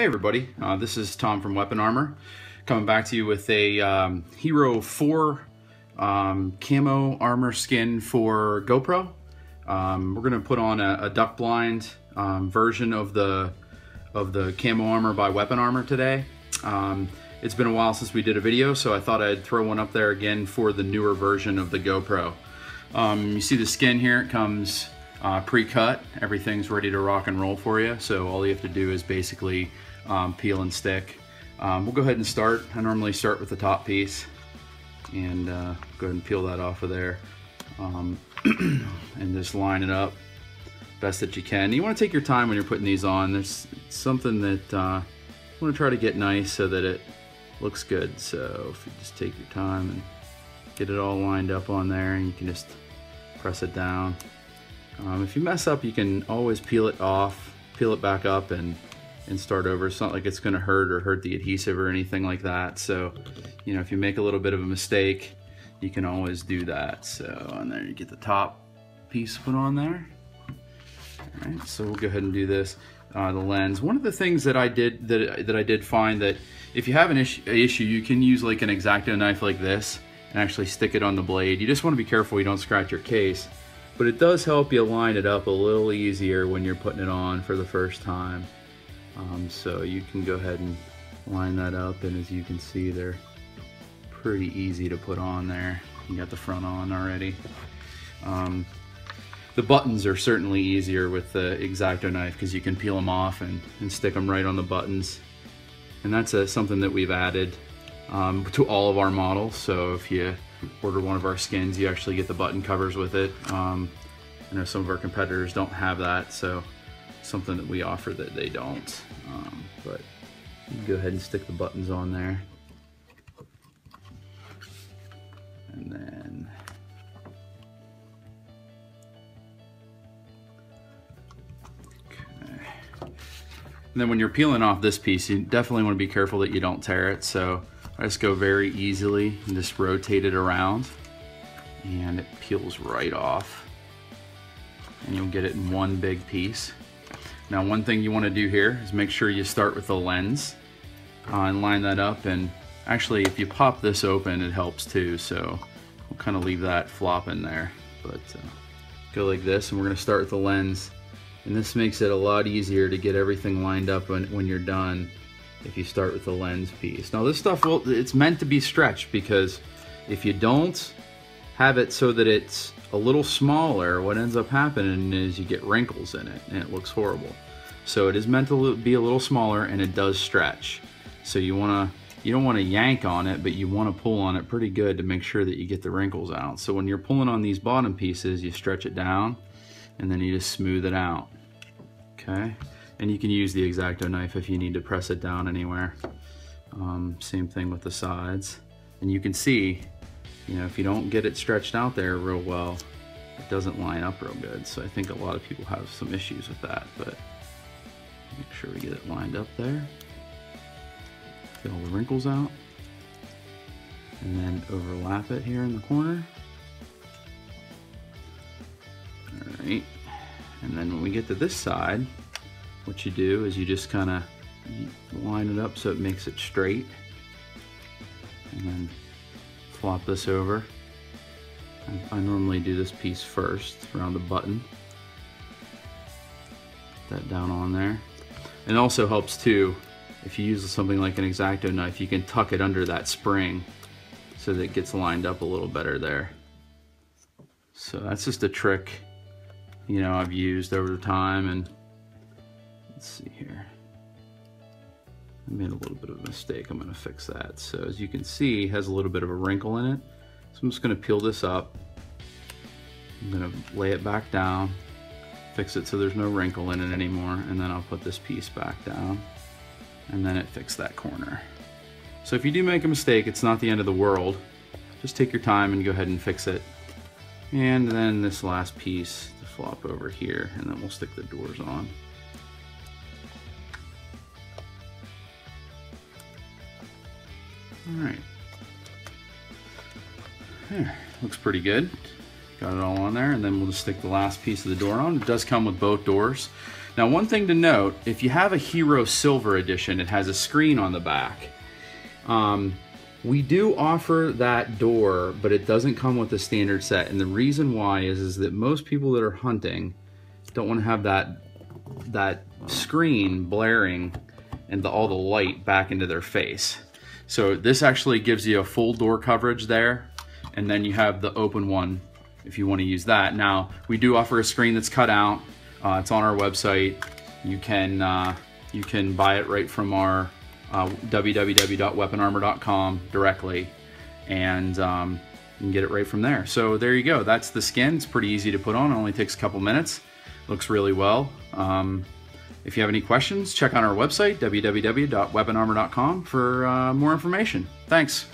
Hey everybody, this is Tom from Weapon Armor, coming back to you with a Hero 4 camo armor skin for GoPro. We're going to put on a duck blind version of the camo armor by Weapon Armor today. It's been a while since we did a video, so I thought I'd throw one up there again for the newer version of the GoPro. You see the skin here, it comes pre-cut. Everything's ready to rock and roll for you, so all you have to do is basically peel and stick. We'll go ahead and start. I normally start with the top piece and go ahead and peel that off of there and just line it up best that you can. You want to take your time when you're putting these on. There's something that you want to try to get nice so that it looks good. So if you just take your time and get it all lined up on there, and you can just press it down. If you mess up, you can always peel it off, peel it back up, and start over. It's not like it's going to hurt the adhesive or anything like that. So, you know, if you make a little bit of a mistake, you can always do that. So, and then you get the top piece put on there. All right, so we'll go ahead and do this. The lens. One of the things that I did find that if you have an issue, you can use like an X-Acto knife like this and actually stick it on the blade. You just want to be careful you don't scratch your case. But it does help you line it up a little easier when you're putting it on for the first time. So you can go ahead and line that up, and as you can see, they're pretty easy to put on there. You got the front on already. The buttons are certainly easier with the X-Acto knife because you can peel them off and stick them right on the buttons. And that's something that we've added to all of our models. So if you order one of our skins, you actually get the button covers with it. I know some of our competitors don't have that, so something that we offer that they don't. But you can go ahead and stick the buttons on there. And then and then when you're peeling off this piece, you definitely want to be careful that you don't tear it. So I just go very easily and just rotate it around, and it peels right off. And you'll get it in one big piece. Now, one thing you want to do here is make sure you start with the lens and line that up. And actually, if you pop this open, it helps too. So we'll kind of leave that flopping there. But go like this, and we're going to start with the lens. And this makes it a lot easier to get everything lined up when you're done if you start with the lens piece. Now this stuff, it's meant to be stretched, because if you don't have it so that it's a little smaller, what ends up happening is you get wrinkles in it and it looks horrible. So it is meant to be a little smaller, and it does stretch. So you don't want to yank on it, but you want to pull on it pretty good to make sure that you get the wrinkles out. So when you're pulling on these bottom pieces, you stretch it down and then you just smooth it out. Okay, and you can use the X-Acto knife if you need to press it down anywhere. Same thing with the sides. And you can see, you know, if you don't get it stretched out there real well, it doesn't line up real good. So I think a lot of people have some issues with that, but make sure we get it lined up there. Get all the wrinkles out, and then overlap it here in the corner. All right, and then when we get to this side, what you do is you just kind of line it up so it makes it straight, and then flop this over. I normally do this piece first around the button. Put that down on there. And it also helps too, if you use something like an X-Acto knife, you can tuck it under that spring so that it gets lined up a little better there. So that's just a trick, you know, I've used over time. And let's see here, I made a little bit of a mistake. I'm going to fix that. So as you can see, it has a little bit of a wrinkle in it. So I'm just going to peel this up. I'm going to lay it back down, fix it so there's no wrinkle in it anymore, and then I'll put this piece back down, and then it fixed that corner. So if you do make a mistake, it's not the end of the world. Just take your time and go ahead and fix it. And then this last piece to flop over here, and then we'll stick the doors on. All right. There, looks pretty good. Got it all on there, and then we'll just stick the last piece of the door on. It does come with both doors. Now, one thing to note, if you have a Hero Silver Edition, it has a screen on the back. We do offer that door, but it doesn't come with the standard set, and the reason why is that most people that are hunting don't want to have that screen blaring and all the light back into their face. So this actually gives you a full door coverage there, and then you have the open one if you want to use that. Now, we do offer a screen that's cut out. It's on our website. You can buy it right from our www.weaponarmor.com directly, and you can get it right from there. So there you go. That's the skin. It's pretty easy to put on. It only takes a couple minutes. Looks really well. If you have any questions, check out our website, www.weaponarmor.com, for more information. Thanks.